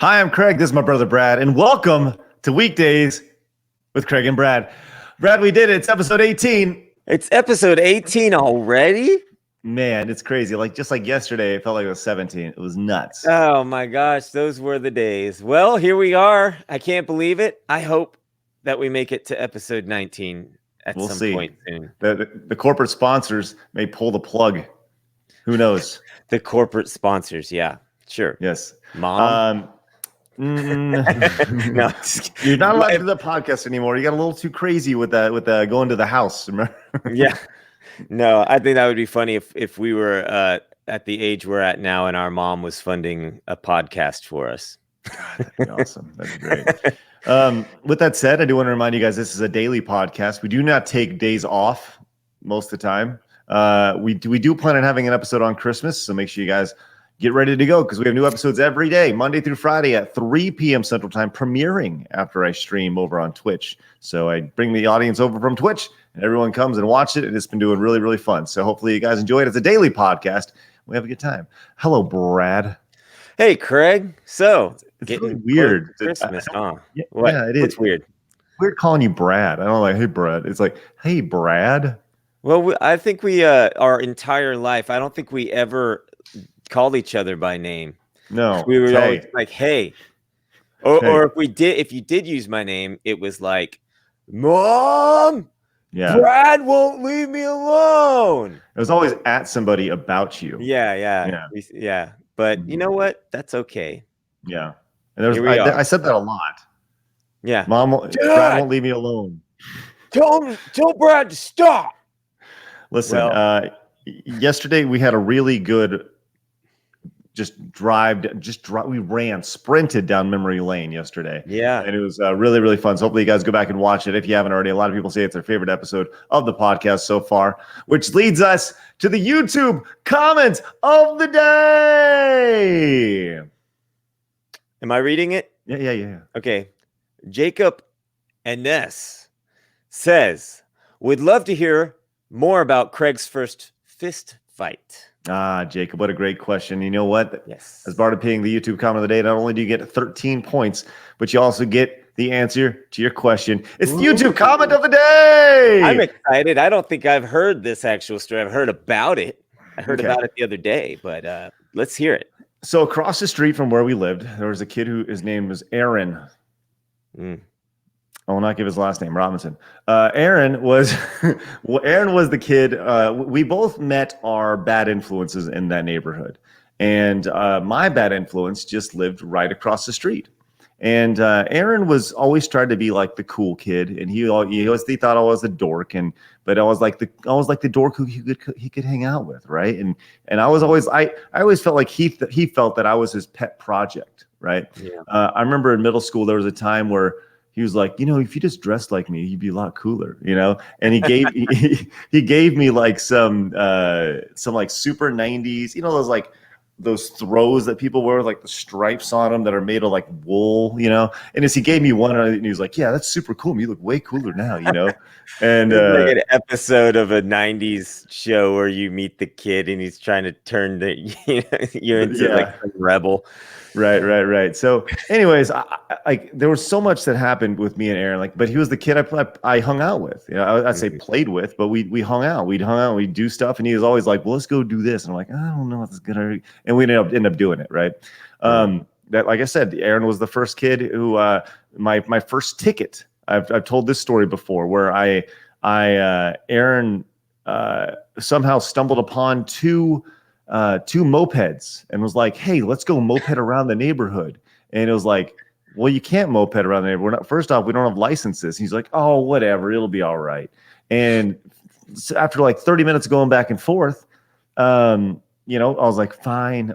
Hi, I'm Craig. This is my brother Brad, and welcome to Weekdays with Craig and Brad. Brad, we did it. It's episode 18. It's episode 18 already? Man, it's crazy. Just like yesterday, it felt like it was 17. It was nuts. Oh my gosh, those were the days. Well, here we are. I can't believe it. I hope that we make it to episode 19 at We'll some see. point soon. The corporate sponsors may pull the plug. Who knows? The corporate sponsors, yeah, sure. Yes. Mom? No, just you're not allowed to do the podcast anymore. You got a little too crazy with going to the house. Remember? Yeah. No, I think that would be funny if we were at the age we're at now and our mom was funding a podcast for us. God, that'd be awesome. That'd be great. With that said, I do want to remind you guys this is a daily podcast. We do not take days off most of the time. We do plan on having an episode on Christmas, so make sure you guys get ready to go because we have new episodes every day, Monday through Friday at 3 p.m. Central Time, premiering after I stream over on Twitch. So I bring the audience over from Twitch, and everyone comes and watch it, and it's been doing really, really fun. So hopefully you guys enjoy it. It's a daily podcast. We have a good time. Hello, Brad. Hey, Craig. So, it's really weird. Christmas, huh? Yeah, what? Yeah, it is. It's weird. Weird calling you Brad. I don't like, hey, Brad. It's like, hey, Brad. Well, I think we our entire life, I don't think we ever called each other by name. No, we were hey. always like, hey. Or if you did use my name, it was like, Mom, yeah, Brad won't leave me alone. It was always at somebody about you. Yeah. But you know what? That's okay. Yeah. And I said that a lot. Yeah. Mom, Brad won't leave me alone. Tell Brad to stop. Listen, yesterday we had a really good we sprinted down memory lane yesterday. Yeah. And it was really, really fun. So hopefully you guys go back and watch it if you haven't already. A lot of people say it's their favorite episode of the podcast so far, which leads us to the YouTube comment of the day. Am I reading it? Yeah. Okay. Jacob Ness says, would love to hear more about Craig's first fist fight. Jacob, what a great question. You know what? Yes. As part of being the YouTube comment of the day, not only do you get 13 points, but you also get the answer to your question. It's the YouTube comment of the day. I'm excited. I don't think I've heard this actual story. I've heard about it. I heard about it the other day, but let's hear it. So across the street from where we lived, there was a kid his name was Aaron. I will not give his last name, Robinson. Aaron was the kid. We both met our bad influences in that neighborhood. And my bad influence just lived right across the street. And Aaron was always tried to be like the cool kid. And he thought I was a dork. But I was like the dork who he could hang out with, right? And I always felt like he felt that I was his pet project, right? Yeah. I remember in middle school, there was a time where he was like, if you just dressed like me, you'd be a lot cooler, And he gave he gave me like some like super 90s, those throws that people wear with like the stripes on them that are made of like wool, And as he gave me one, and he was like, "Yeah, that's super cool. You look way cooler now, And like an episode of a 90s show where you meet the kid and he's trying to turn you into like a rebel. Right. So anyways, there was so much that happened with me and Aaron, but he was the kid I hung out with, I'd say played with, but we hung out, we'd do stuff. And he was always like, well, let's go do this. And I'm like, I don't know if it's good. And we end up doing it. Right. That, like I said, Aaron was the first kid who, my first ticket. I've told this story before where Aaron somehow stumbled upon two mopeds and was like, hey, let's go moped around the neighborhood. And it was like, well, you can't moped around the neighborhood. First off, we don't have licenses. He's like, oh, whatever, it'll be all right. And so after like 30 minutes going back and forth, I was like, fine.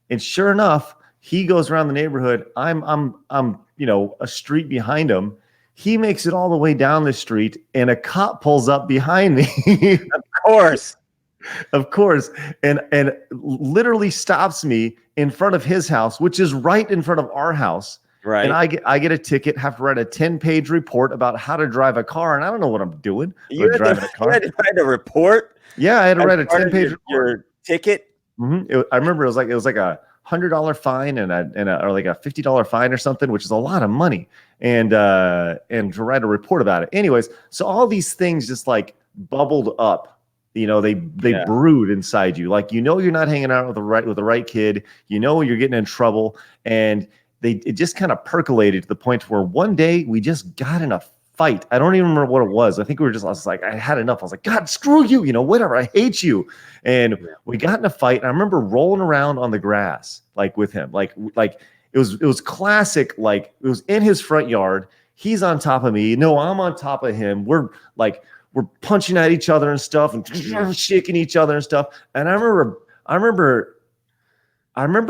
And sure enough, he goes around the neighborhood. I'm a street behind him. He makes it all the way down the street and a cop pulls up behind me. Of course. And literally stops me in front of his house, which is right in front of our house. Right. And I get a ticket, have to write a 10-page report about how to drive a car. And I don't know what I'm doing. You had to write a report? Yeah, I had to write a 10-page report. Your ticket? I remember it was like a $100 fine and or like a $50 fine or something, which is a lot of money, and to write a report about it. Anyways, so all these things just like bubbled up. They brood inside you. Like, you're not hanging out with the right kid. You're getting in trouble, and it just kind of percolated to the point where one day we just got in a fight. I don't even remember what it was. I think I was like, I had enough. I was like, God, screw you, whatever. I hate you. And we got in a fight. And I remember rolling around on the grass, like with him, like it was classic. Like, it was in his front yard. He's on top of me. No, I'm on top of him. We're punching at each other and stuff and shaking each other and stuff. And I remember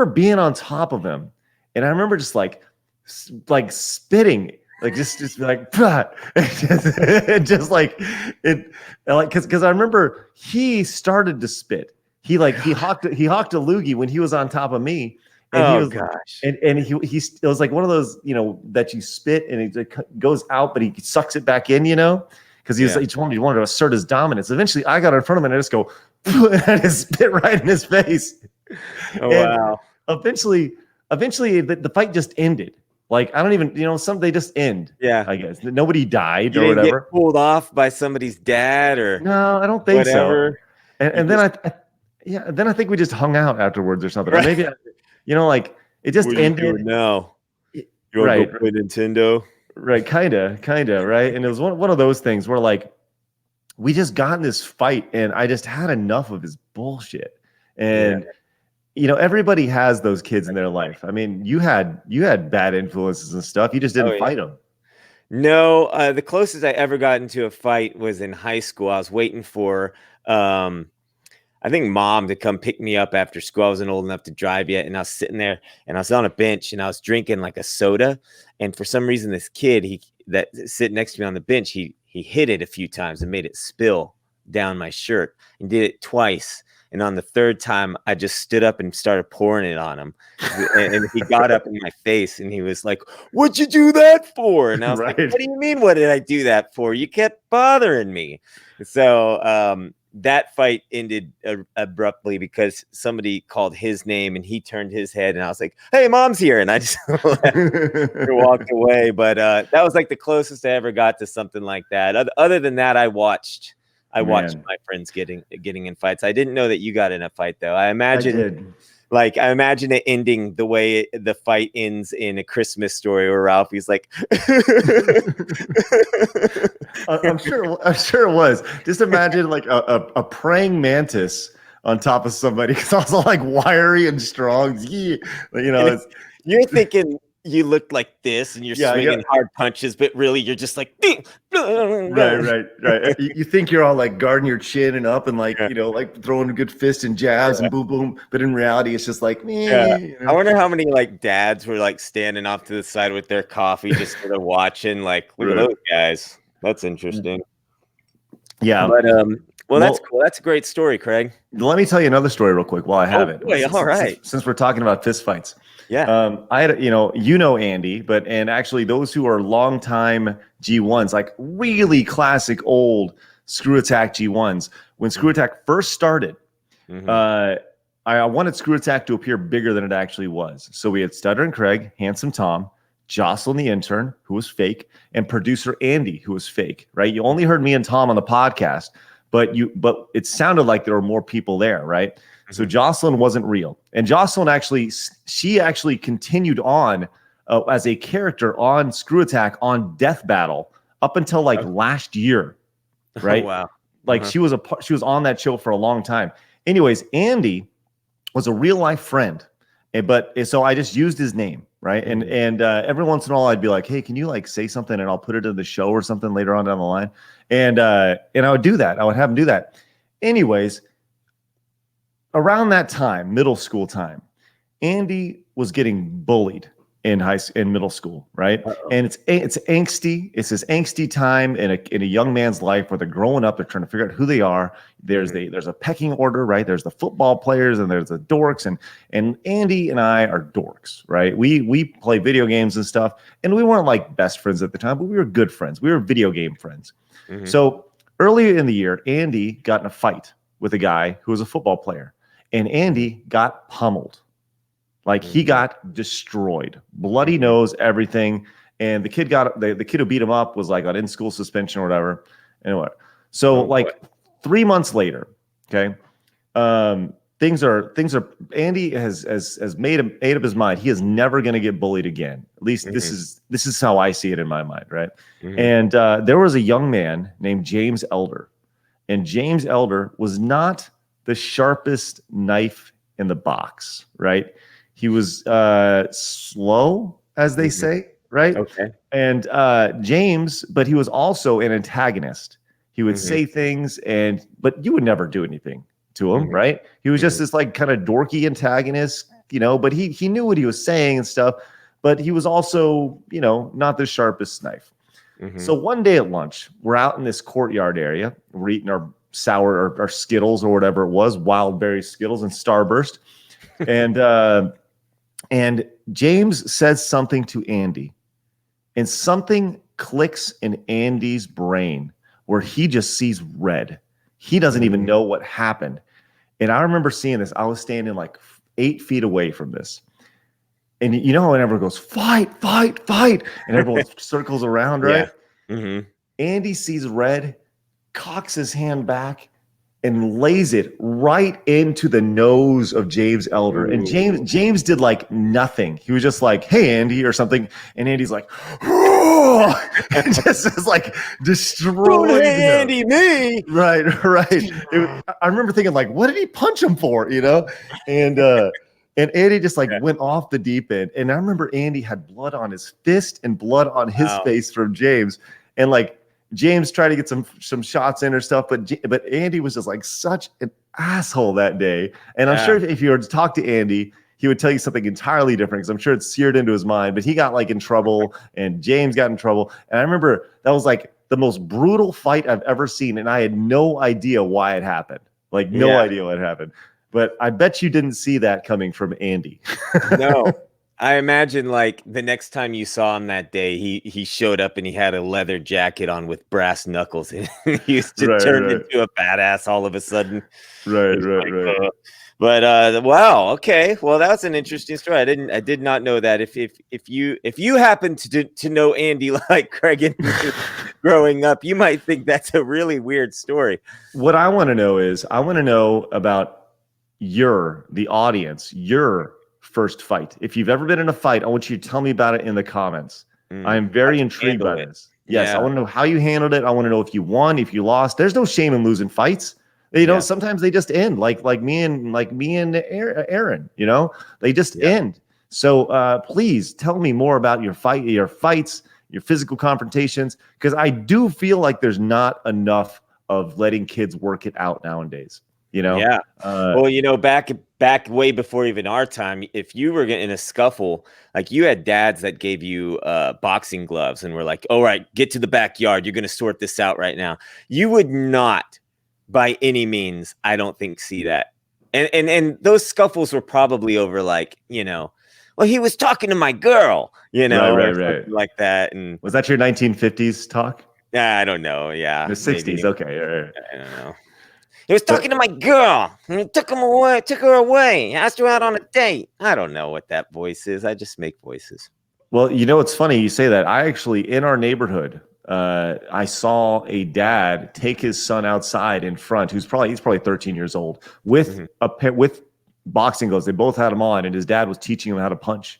being on top of him. And I remember just like spitting, like just like, just like it, like, cause I remember he started to spit. He hawked a loogie when he was on top of me. And he was, gosh. And it was like one of those, that you spit and it goes out, but he sucks it back in, because he wanted to assert his dominance. Eventually I got in front of him and I just go, and I just spit right in his face. Oh, wow. Eventually the fight just ended. Like, I don't even, they just end. Yeah. I guess nobody died or whatever. Get pulled off by somebody's dad or no, I don't think so. And then then I think we just hung out afterwards or something. Right. Or maybe, like it just ended. No. You want to go play Nintendo? Right. Kind of. Right. And it was one of those things where like, we just got in this fight and I just had enough of his bullshit. And everybody has those kids in their life. I mean, you had bad influences and stuff. You just didn't fight them. No, the closest I ever got into a fight was in high school. I was waiting for, I think, Mom to come pick me up after school. I wasn't old enough to drive yet. And I was sitting there and I was on a bench and I was drinking like a soda. And for some reason, this kid that sitting next to me on the bench, he hit it a few times and made it spill down my shirt and did it twice. And on the third time, I just stood up and started pouring it on him. And he got up in my face and he was like, "What'd you do that for?" And I was like, "What do you mean? What did I do that for? You kept bothering me." So that fight ended abruptly because somebody called his name and he turned his head and I was like, "Hey, Mom's here." And I just walked away. But that was like the closest I ever got to something like that. Other than that, I watched my friends getting in fights. I didn't know that you got in a fight though. I imagine it ending the way the fight ends in A Christmas Story where Ralphie's like, I'm sure it was. Just imagine like a praying mantis on top of somebody. It's also like wiry and strong. You're thinking you look like this and you're swinging hard punches, but really you're just like right. You think you're all like guarding your chin and up and like like throwing a good fist and jabs and boom boom, but in reality it's just like I wonder how many like dads were like standing off to the side with their coffee just sort of watching, like, look at those guys. That's interesting. Yeah, but well, that's cool. That's a great story, Craig. Let me tell you another story real quick while I have it. Boy, all right. Since we're talking about fist fights. Yeah. I had, Andy, and actually those who are longtime G1s, like really classic old Screw Attack G1s, when Screw Attack first started, I wanted Screw Attack to appear bigger than it actually was. So we had Stutter and Craig, Handsome Tom, Jocelyn the intern, who was fake, and producer Andy, who was fake, right? You only heard me and Tom on the podcast, but it sounded like there were more people there, right? So Jocelyn wasn't real. And Jocelyn she actually continued on as a character on Screw Attack on Death Battle up until like last year, right? Oh, wow. Like she was on that show for a long time. Anyways, Andy was a real life friend, so I just used his name, right? And every once in a while I'd be like, "Hey, can you like say something and I'll put it in the show or something later on down the line?" And I would do that. I would have him do that. Anyways, around that time, middle school time, Andy was getting bullied in middle school, right? And it's angsty. It's this angsty time in a young man's life where they're growing up. They're trying to figure out who they are. There's a pecking order, right? There's the football players and there's the dorks, and Andy and I are dorks, right? We play video games and stuff, and we weren't like best friends at the time, but we were good friends. We were video game friends. So earlier in the year, Andy got in a fight with a guy who was a football player, and Andy got pummeled. Like he got destroyed, bloody nose, everything. And the kid got the kid who beat him up was like on in school suspension or whatever. Anyway, so Oh boy. like 3 months later, okay, things are. Andy has made up his mind. He is never going to get bullied again. At least this is how I see it in my mind, right? And there was a young man named James Elder, and James Elder was not the sharpest knife in the box, right? He was slow, as they say, right? Okay. And James, but he was also an antagonist. He would say things, but you would never do anything to him, right? He was just this like kind of dorky antagonist, but he knew what he was saying and stuff, but he was also, not the sharpest knife. So one day at lunch, we're out in this courtyard area. We're eating our sour or our Skittles or whatever it was, wild berry Skittles and Starburst. And James says something to Andy, and something clicks in Andy's brain where he just sees red. He doesn't even know what happened. And I remember seeing this. I was standing like 8 feet away from this. And you know how everyone goes, fight, fight, fight. And everyone circles around, right? Yeah. Andy sees red, cocks his hand back, and lays it right into the nose of James Elder. And James did like nothing. He was just like, hey, Andy, or something. And Andy's like, and just is like destroyed Andy, me. Right. I remember thinking like, what did he punch him for? And Andy just like went off the deep end. And I remember Andy had blood on his fist and blood on his face from James. And like James tried to get some shots in or stuff, but Andy was just like such an asshole that day. And I'm sure if you were to talk to Andy, he would tell you something entirely different, because I'm sure it's seared into his mind. But he got like in trouble, and James got in trouble. And I remember that was like the most brutal fight I've ever seen, and I had no idea why it happened. Like no idea what happened. But I bet you didn't see that coming from Andy. No. I imagine like the next time you saw him that day, he showed up and he had a leather jacket on with brass knuckles. And he was just turned into a badass all of a sudden. Right. But wow, okay. Well, that's an interesting story. I did not know that. If you happen to know Andy like Craig and me growing up, you might think that's a really weird story. What I want to know is about the audience, your first fight. If you've ever been in a fight, I want you to tell me about it in the comments. I am very intrigued by this. Yes, I want to know how you handled it. I want to know if you won, if you lost. There's no shame in losing fights. Sometimes they just end, like me and Aaron. They just end. So please tell me more about your fights, your physical confrontations, because I do feel like there's not enough of letting kids work it out nowadays. Well, back way before even our time, if you were in a scuffle, like you had dads that gave you boxing gloves and were like, all right, get to the backyard, you're going to sort this out right now. You would not by any means, I don't think, see that. And those scuffles were probably over like, well, he was talking to my girl, right. like that. And was that your 1950s talk? I don't know. Yeah. The 60s. Maybe. Okay. Right. I don't know. He was talking to my girl, and he took her away, asked her out on a date. I don't know what that voice is. I just make voices. Well, it's funny you say that. I actually, in our neighborhood, I saw a dad take his son outside in front, he's probably 13 years old, with with boxing gloves. They both had them on, and his dad was teaching him how to punch.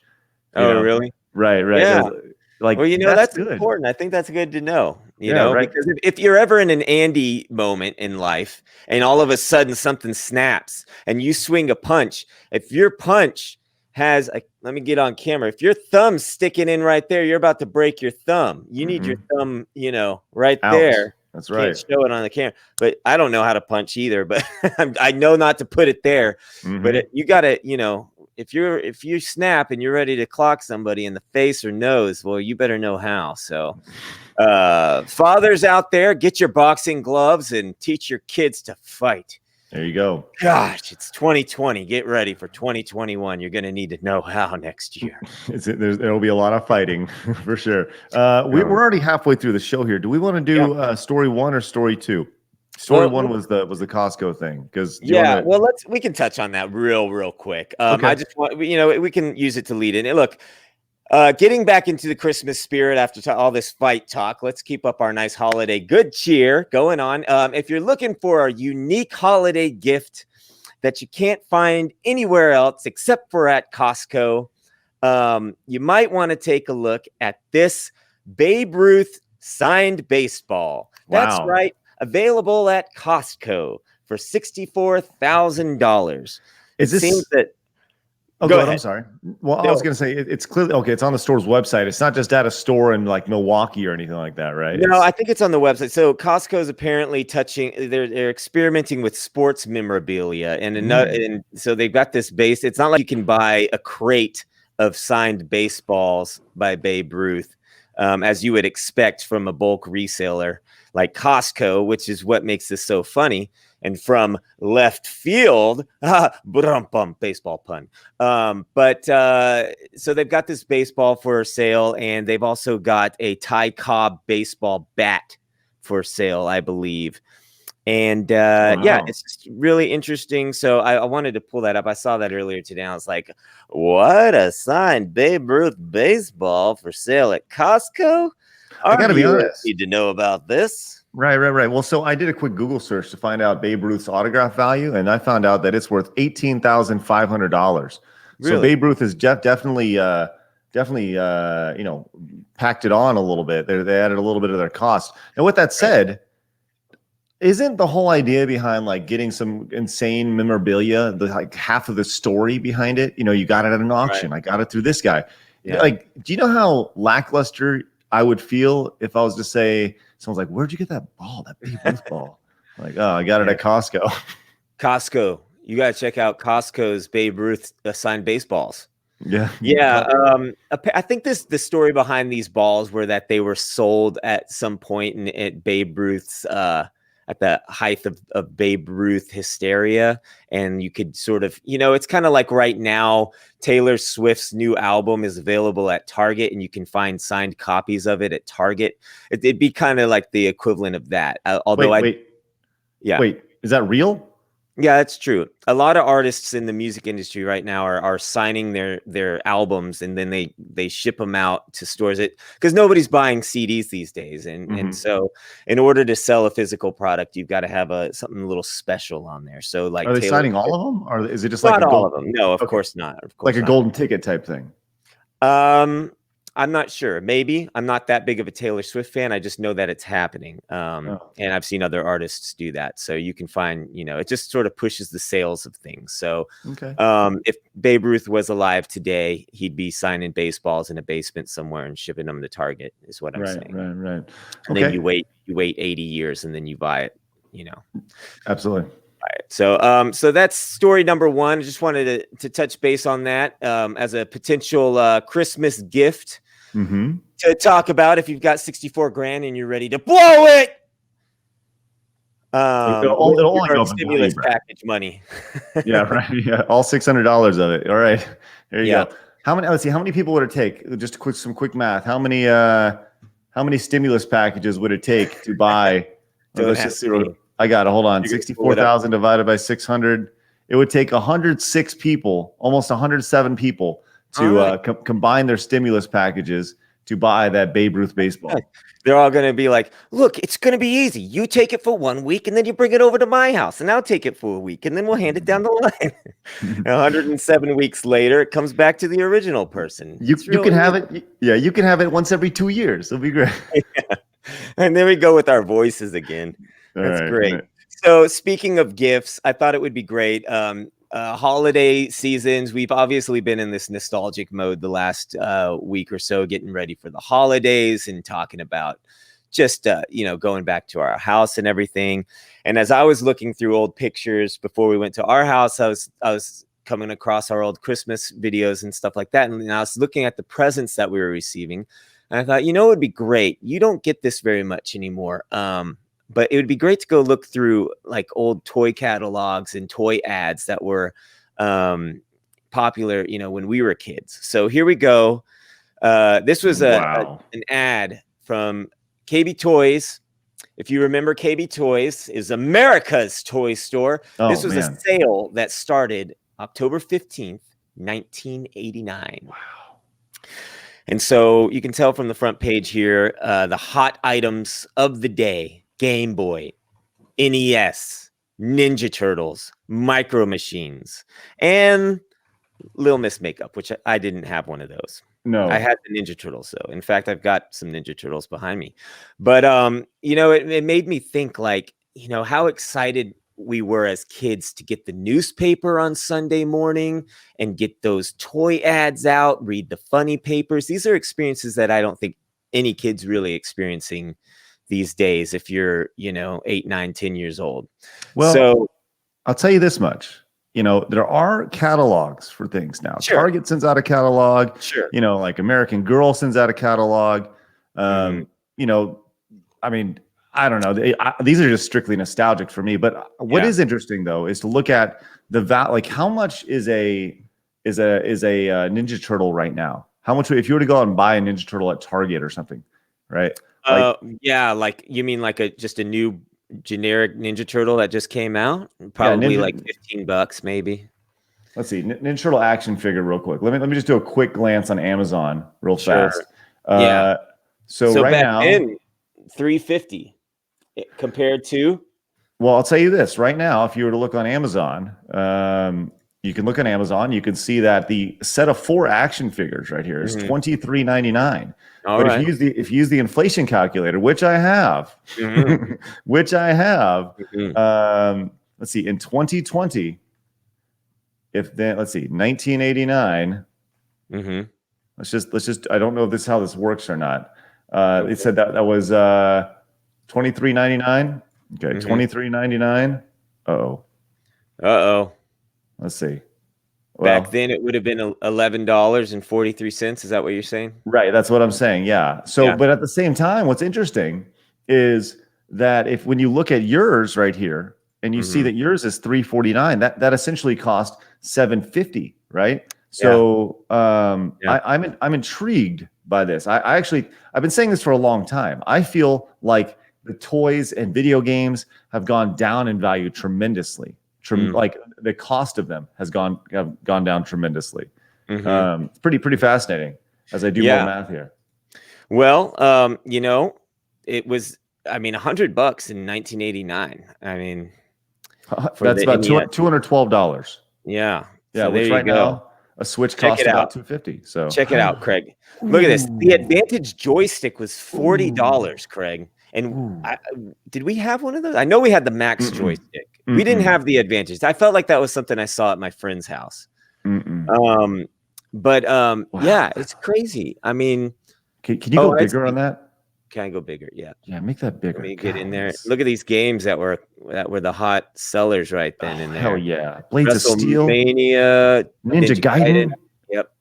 Really? Right. Yeah. Like, well, that's important. I think that's good to know, right. Because if you're ever in an Andy moment in life and all of a sudden something snaps and you swing a punch, if your punch has let me get on camera. If your thumb's sticking in right there, you're about to break your thumb. You need your thumb, right Ouch. there. That's right. Can't show it on the camera, but I don't know how to punch either, but I know not to put it there, but you got to, if you snap and you're ready to clock somebody in the face or nose, well, you better know how. So fathers out there, get your boxing gloves and teach your kids to fight. There you go. Gosh, it's 2020. Get ready for 2021. You're going to need to know how next year. There'll be a lot of fighting for sure. We're already halfway through the show here. Do we want to do story 1 or story 2? Story Well, one was the Costco thing. Because do you want yeah, to? well, we can touch on that real quick. I Okay. just want, we can use it to lead in. Look, getting back into the Christmas spirit after all this fight talk, let's keep up our nice holiday good cheer going on. If you're looking for a unique holiday gift that you can't find anywhere else except for at Costco, you might want to take a look at this Babe Ruth signed baseball. That's Wow. right, available at Costco for $64,000. Is It seems this? that. Oh, Go go ahead. I'm ahead. sorry. Well, I was No, going to say it's clearly okay. It's on the store's website. It's not just at a store in like Milwaukee or anything like that, right? no, I It's think it's on the website. So Costco is apparently they're experimenting with sports memorabilia, and so they've got this base. It's not like you can buy a crate of signed baseballs by Babe Ruth, as you would expect from a bulk reseller like Costco, which is what makes this so funny. And from left field, baseball pun. But so they've got this baseball for sale, and they've also got a Ty Cobb baseball bat for sale, I believe. And yeah, wow. it's just really interesting. So I wanted to pull that up. I saw that earlier today. I was like, what a signed Babe Ruth baseball for sale at Costco. I Our got to be viewers honest. need to know about this. Right. Well, so I did a quick Google search to find out Babe Ruth's autograph value, and I found out that it's worth $18,500. So Really? Babe Ruth has definitely packed it on a little bit. They added a little bit of their cost. And with that said, isn't the whole idea behind like getting some insane memorabilia, the like half of the story behind it? You got it at an auction. Right. I got it through this guy. Yeah. Like, do you know how lackluster I would feel if I was to say someone's like, "Where'd you get that ball? That Babe Ruth ball?" Like, oh, I got it Yeah. at Costco. Costco. You got to check out Costco's Babe Ruth signed baseballs. Yeah. Yeah, I think the story behind these balls were that they were sold at some point at Babe Ruth's at the height of Babe Ruth hysteria, and you could sort of, it's kind of like right now Taylor Swift's new album is available at Target, and you can find signed copies of it at Target. It'd be kind of like the equivalent of that. Although yeah. Wait. Is that real? Yeah, that's true. A lot of artists in the music industry right now are signing their albums, and then they ship them out to stores, because nobody's buying CDs these days, and so in order to sell a physical product, you've got to have something a little special on there. So like Are they Taylor signing all Swift, of them, or is it just like not a all gold? of them. No, of Okay, course not. Of like course a not. golden ticket type thing. I'm not sure. Maybe. I'm not that big of a Taylor Swift fan. I just know that it's happening. Oh, And I've seen other artists do that. So you can find, it just sort of pushes the sales of things. So okay. if Babe Ruth was alive today, he'd be signing baseballs in a basement somewhere and shipping them to Target, is what I'm saying. Right. And then you wait 80 years and then you buy it, Absolutely. So that's story number one. I just wanted to touch base on that as a potential Christmas gift to talk about if you've got 64 grand and you're ready to blow it. It'll only go up in stimulus value, package money. Yeah, right. Yeah, all $600 of it. All right, there you Yeah. go. Let's see. How many people would it take? Just some quick math. How many stimulus packages would it take to buy? Let's just see. I got it. Hold on. 64,000 divided by 600. It would take 106 people, almost 107 people, to combine their stimulus packages to buy that Babe Ruth baseball. They're all going to be like, look, it's going to be easy. You take it for 1 week and then you bring it over to my house, and I'll take it for a week and then we'll hand it down the line. 107 weeks later, it comes back to the original person. You can have it. Yeah, you can have it once every 2 years. It'll be great. Yeah. And there we go with our voices again. That's great. Right. So speaking of gifts, I thought it would be great. Holiday seasons, we've obviously been in this nostalgic mode the last week or so, getting ready for the holidays and talking about just going back to our house and everything. And as I was looking through old pictures before we went to our house, I was coming across our old Christmas videos and stuff like that, and I was looking at the presents that we were receiving, and I thought, it would be great. You don't get this very much anymore. But it would be great to go look through like old toy catalogs and toy ads that were popular, when we were kids. So here we go. This was an ad from KB Toys. if you remember, KB Toys is America's toy store. This Oh was a man. sale that started October 15th, 1989. Wow. And so you can tell from the front page here, the hot items of the day: Game Boy, NES, Ninja Turtles, Micro Machines, and Little Miss Makeup, which I didn't have one of those. I No. had the Ninja Turtles, though. In fact, I've got some Ninja Turtles behind me. But it made me think, like, how excited we were as kids to get the newspaper on Sunday morning and get those toy ads out, read the funny papers. These are experiences that I don't think any kid's really experiencing these days if you're 8, 9, 10 years old. Well, So I'll tell you this much. There are catalogs for things now. Sure. Target sends out a catalog. Sure. Like American Girl sends out a catalog. Mhm. I mean, I don't know. These are just strictly nostalgic for me. But what is interesting though is to look at like how much is a Ninja Turtle right now? How much if you were to go out and buy a Ninja Turtle at Target or something, right? Like you mean like just a new generic Ninja Turtle that just came out? Probably like $15 maybe. Let's see, Ninja Turtle action figure real quick. Let me just do a quick glance on Amazon real fast. Yeah. So right back now, then, $350 compared to. Well, I'll tell you this right now. If you were to look on Amazon, you can look on Amazon. You can see that the set of 4 action figures right here is $23.99. But Right. if you use the inflation calculator, which I have, let's see, in 2020, let's see, 1989. Let's just. I don't know if how this works or not. It said that was $23.99. Okay, $23.99. Uh-oh. Let's see. Back then, it would have been $11.43. Is that what you're saying? Right. That's what I'm saying. Yeah. So, but at the same time, what's interesting is that when you look at yours right here and you see that yours is $349, that essentially cost $750, right? So, I'm intrigued by this. I've been saying this for a long time. I feel like the toys and video games have gone down in value tremendously. Like the cost of them have gone down tremendously. It's pretty fascinating as I do more math here. Well, it was, $100 in 1989. I mean, that's about $212. Yeah. Yeah. So which right now a Switch costs about $250. So check it out, Craig. Look at this. The Advantage joystick was $40, Craig. And did we have one of those? I know we had the Max joystick. We didn't have the Advantage. I felt like that was something I saw at my friend's house. Yeah, it's crazy. I mean, can you go bigger on that? Can I go bigger? Yeah. Yeah, make that bigger. Let me get in there. Look at these games that were the hot sellers right then and there. Hell yeah. Blades of Steel. Mania, Ninja Gaiden. Yep.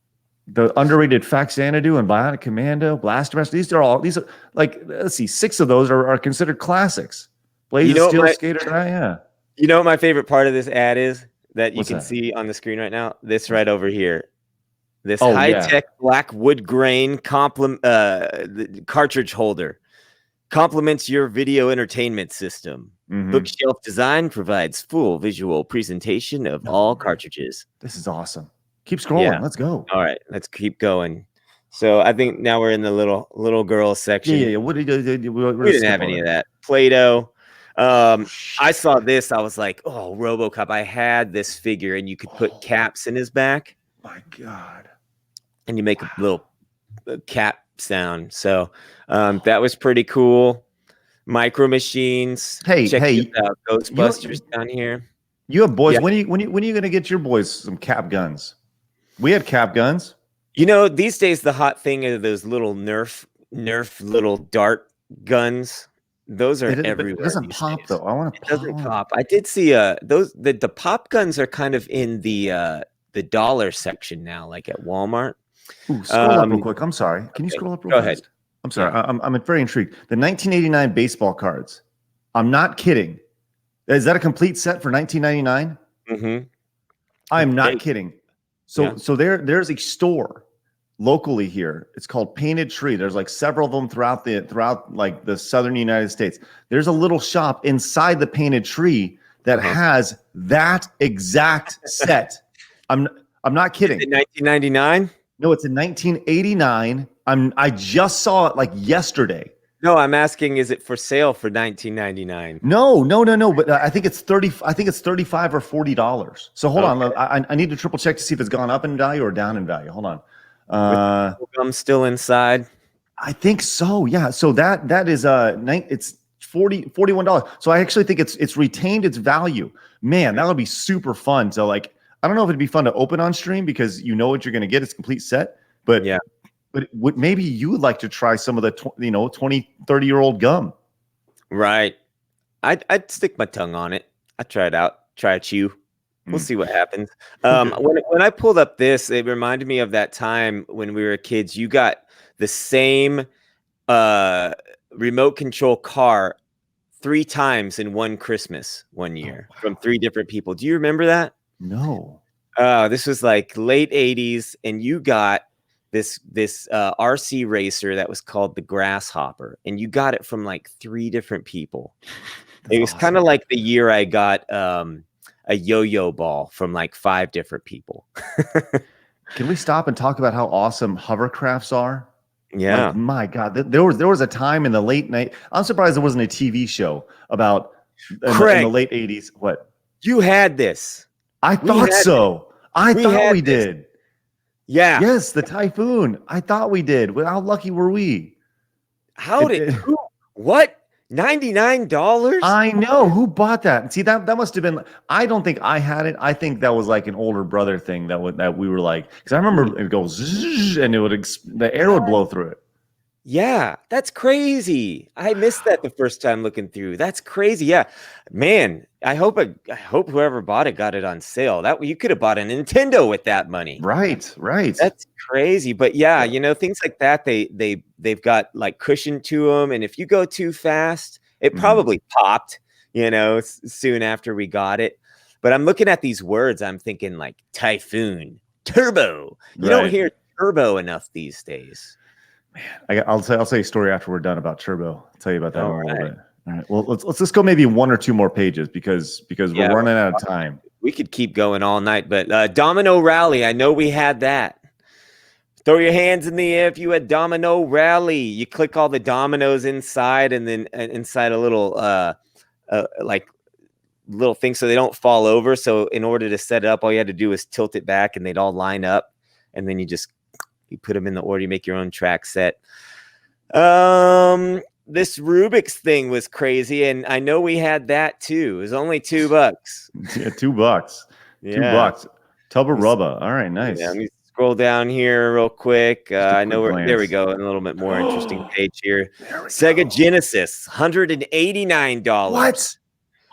The underrated Faxanadu and Bionic Commando, Blaster Master. These are like, let's see, 6 of those are considered classics. Blades of Steel, Skater. Yeah. You know what my favorite part of this ad is that you can see on the screen right now? This right over here. This high-tech black wood grain cartridge holder complements your video entertainment system. Bookshelf design provides full visual presentation of all cartridges. This is awesome. Keep scrolling. Yeah. Let's go. All right, let's keep going. So I think now we're in the little girl section. Yeah. What did we didn't have any of that. Play-Doh. I saw this. I was like, oh, RoboCop. I had this figure, and you could put caps in his back. My God. And you make a little cap sound. So that was pretty cool. Micro Machines. Check this out. Ghostbusters down here. You have boys. When are you going to get your boys some cap guns? We had cap guns. These days the hot thing are those little Nerf little dart guns. Those are everywhere. It doesn't pop though. I want to pop. It doesn't pop. I did see the pop guns are kind of in the dollar section now, like at Walmart. Ooh, scroll up real quick. I'm sorry. Can you scroll up real fast? Go ahead. I'm sorry. Yeah. I'm very intrigued. The 1989 baseball cards. I'm not kidding. Is that a complete set for 1999? I'm not kidding. So there's a store locally here. It's called Painted Tree. There's like several of them throughout like the southern United States. There's a little shop inside the Painted Tree that has that exact set. I'm I'm not Is kidding. it 1999? No, it's in 1989. I just saw it like yesterday. No, I'm asking, is it for sale for 1999? No. But I think it's 30. I think it's 35 or $40. So hold on. I need to triple check to see if it's gone up in value or down in value. Hold on. With gum still inside. I think so. Yeah. So that is it's $41. So I actually think it's retained its value. Man, that would be super fun. So like, I don't know if it'd be fun to open on stream because you know what you're going to get. It's a complete set. But yeah. But maybe you would like to try some of the 20, 30-year-old gum. Right. I'd stick my tongue on it. I'd try it out. Try a chew. We'll see what happens. When I pulled up this, it reminded me of that time when we were kids. You got the same remote control car 3 times in one Christmas one year from 3 different people. Do you remember that? No. This was like late 80s, and you got this RC racer that was called the Grasshopper, and you got it from like 3 different people. It was kind of like the year I got a yo-yo ball from like 5 different people. Can we stop and talk about how awesome hovercrafts are? Yeah. Like, my God, there was a time in the late night. I'm surprised there wasn't a TV show about in the late 80s. What? You had this. I thought so. I thought we did. Yeah. Yes, the Typhoon. I thought we did. Well, how lucky were we? What? $99? I know. Who bought that? See, that must have been. I don't think I had it. I think that was like an older brother thing that we were like, because I remember it goes zzz, and the air would blow through it. Yeah, that's crazy. I missed that the first time looking through. That's crazy. Yeah, man. I hope whoever bought it got it on sale. That you could have bought a Nintendo with that money. Right. That's crazy. But yeah, things like that. They've got like cushion to them, and if you go too fast, it probably popped. Soon after we got it. But I'm looking at these words. I'm thinking like Typhoon, Turbo. You don't hear turbo enough these days. Man, I'll say a story after we're done about Turbo. I'll tell you about that in a little bit. All right. Well, let's just go maybe 1 or 2 more pages because we're running out of time. We could keep going all night, but Domino Rally. I know we had that. Throw your hands in the air if you had Domino Rally. You click all the dominoes inside, and then inside a little little thing so they don't fall over. So in order to set it up, all you had to do was tilt it back, and they'd all line up, and then you put them in the order. You make your own track set. This Rubik's thing was crazy, and I know we had that too. It was only $2. Yeah, $2. Yeah. $2. Tubba Rubba. All right, nice. Yeah, let me scroll down here real quick. I know there we go. A little bit more interesting page here. Sega Genesis, $189. What?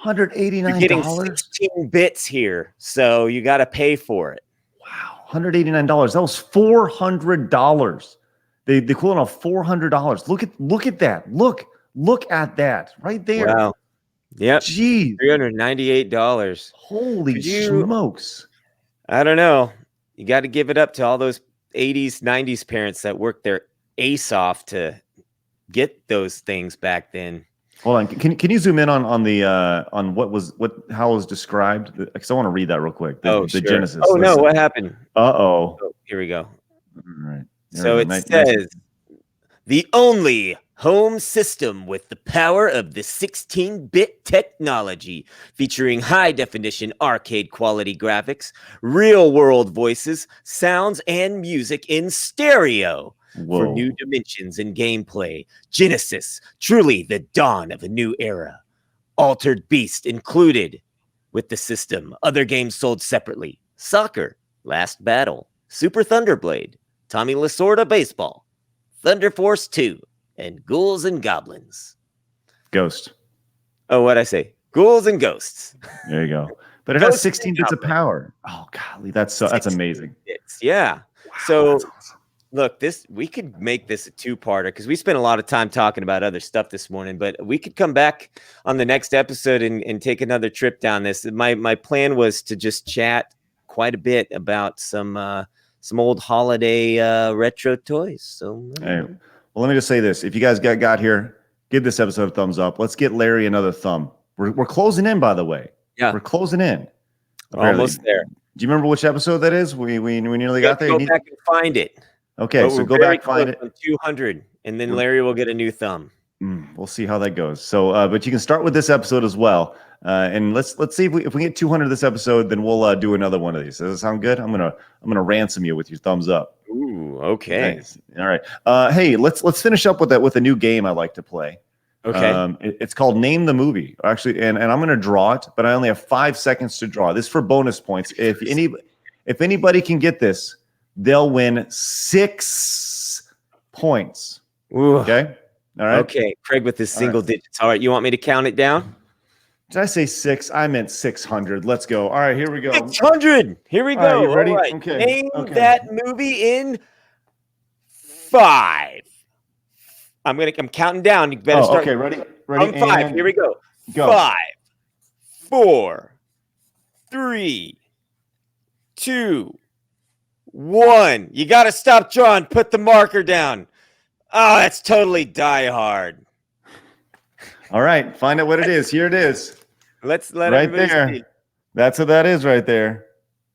$189? You're getting 16 bits here, so you got to pay for it. Wow, $189. That was $400. The equivalent of $400. Look at that. Look at that right there. Wow. Yep. Geez. $398. Holy smokes. I don't know. You got to give it up to all those 80s, 90s parents that worked their ace off to get those things back then. Hold on. Can you zoom in on how it was described? Because I want to read that real quick. The Genesis. Oh no, what happened? Oh, here we go. All right. So it says the only home system with the power of the 16-bit technology, featuring high-definition arcade-quality graphics, real-world voices, sounds, and music in stereo. Whoa. For new dimensions in gameplay. Genesis, truly the dawn of a new era. Altered Beast included with the system. Other games sold separately. Soccer, Last Battle, Super Thunderblade, Tommy Lasorda Baseball, Thunder Force 2, and Ghouls and Goblins. Ghost. Oh, what'd I say? Ghouls and Ghosts. There you go. But it has 16 bits of power. Oh, golly, that's amazing. Bits. Yeah. Wow, so awesome. Look, we could make this a 2-parter because we spent a lot of time talking about other stuff this morning, but we could come back on the next episode and take another trip down this. My plan was to just chat quite a bit about some some old holiday retro toys. So Hey, well, let me just say this: if you guys got here, give this episode a thumbs up. Let's get Larry another thumb. We're closing in, by the way. Yeah, we're closing in. almost there. Do you remember which episode that is? We nearly got there. Go back and find it. Okay, but so we're go very back, find close it. on 200, and then Larry will get a new thumb. We'll see how that goes. So, but you can start with this episode as well, and let's see if we get 200 this episode, then we'll do another one of these. Does that sound good? I'm gonna ransom you with your thumbs up. Ooh, okay. Nice. All right. Hey, let's finish up with a new game I like to play. Okay. It's called Name the Movie. Actually, and I'm gonna draw it, but I only have 5 seconds to draw. This is for bonus points. If anybody can get this, they'll win 6 points. Ooh. Okay. All right. Okay. Craig with his single digits. All right. You want me to count it down? Did I say 6? I meant 600. Let's go. All right, here we go. 600. Here we go. All right, you ready? All right. Okay. Name that movie in 5. I'm counting down. You better start. Okay, ready? On 5. Here we go. Go. 5, 4, 3, 2, 1. You got to stop drawing. Put the marker down. Oh, that's totally Die Hard. All right, find out what it is. Here it is. Let's let right everybody there. see. That's what that is right there.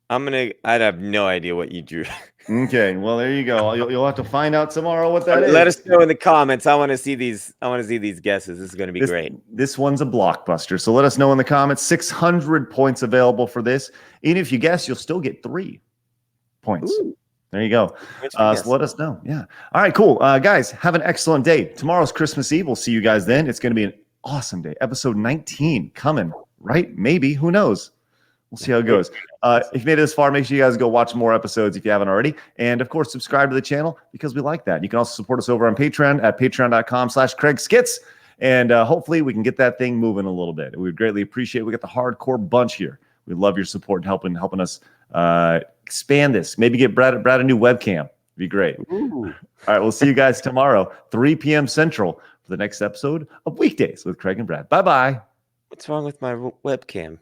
I have no idea what you drew. Okay, well there you go. You'll have to find out tomorrow what that is. Let us know in the comments. I want to see these. I want to see these guesses. This is going to be great. This one's a blockbuster. So let us know in the comments. 600 points available for this. Even if you guess, you'll still get 3 points. Ooh. There you go. So let us know. Yeah. All right, cool. Guys, have an excellent day. Tomorrow's Christmas Eve. We'll see you guys then. It's going to be an awesome day. Episode 19 coming, right? Maybe. Who knows? We'll see how it goes. If you made it this far, make sure you guys go watch more episodes if you haven't already. And, of course, subscribe to the channel because we like that. You can also support us over on Patreon at patreon.com/CraigSkits. And hopefully we can get that thing moving a little bit. We would greatly appreciate it. We got the hardcore bunch here. We love your support and helping us expand this. Maybe get Brad a new webcam. It'd be great. Ooh. All right, we'll see you guys tomorrow, 3 p.m. Central, for the next episode of Weekdays with Craig and Brad. Bye-bye. What's wrong with my webcam?